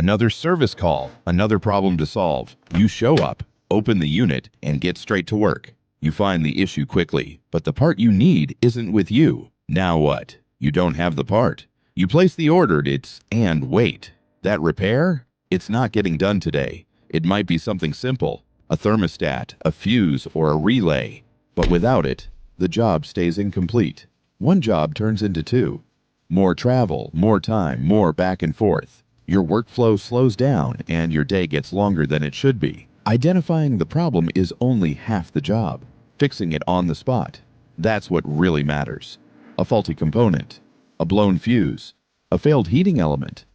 Another service call, another problem to solve. You show up, open the unit, and get straight to work. You find the issue quickly, but the part you need isn't with you. Now what? You don't have the part. You place the order, and wait. That repair? It's not getting done today. It might be something simple, a thermostat, a fuse, or a relay. But without it, the job stays incomplete. One job turns into two. More travel, more time, more back and forth. Your workflow slows down and your day gets longer than it should be. Identifying the problem is only half the job. Fixing it on the spot, that's what really matters. A faulty component, a blown fuse, a failed heating element,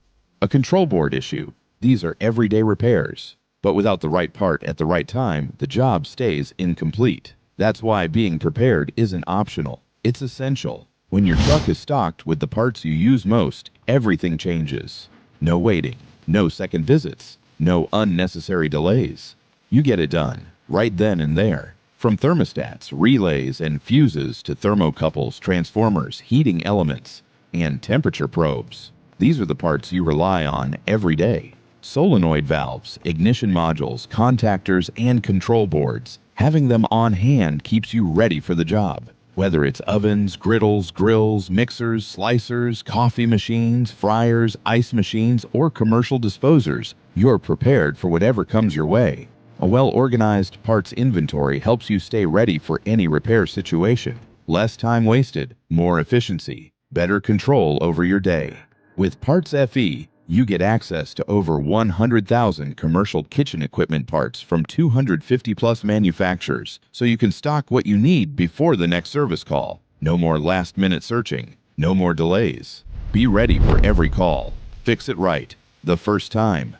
a control board issue. These are everyday repairs. But without the right part at the right time, the job stays incomplete. That's why being prepared isn't optional. It's essential. When your truck is stocked with the parts you use most, everything changes. No waiting, no second visits, no unnecessary delays. You get it done, right then and there. From thermostats, relays, and fuses to thermocouples, transformers, heating elements, and temperature probes. These are the parts you rely on every day. Solenoid valves, ignition modules, contactors, and control boards. Having them on hand keeps you ready for the job. Whether it's ovens, griddles, grills, mixers, slicers, coffee machines, fryers, ice machines, or commercial disposers, you're prepared for whatever comes your way. A well-organized parts inventory helps you stay ready for any repair situation. Less time wasted, more efficiency, better control over your day. With PartsFe, you get access to over 100,000 commercial kitchen equipment parts from 250-plus manufacturers, so you can stock what you need before the next service call. No more last-minute searching, no more delays. Be ready for every call. Fix it right, the first time.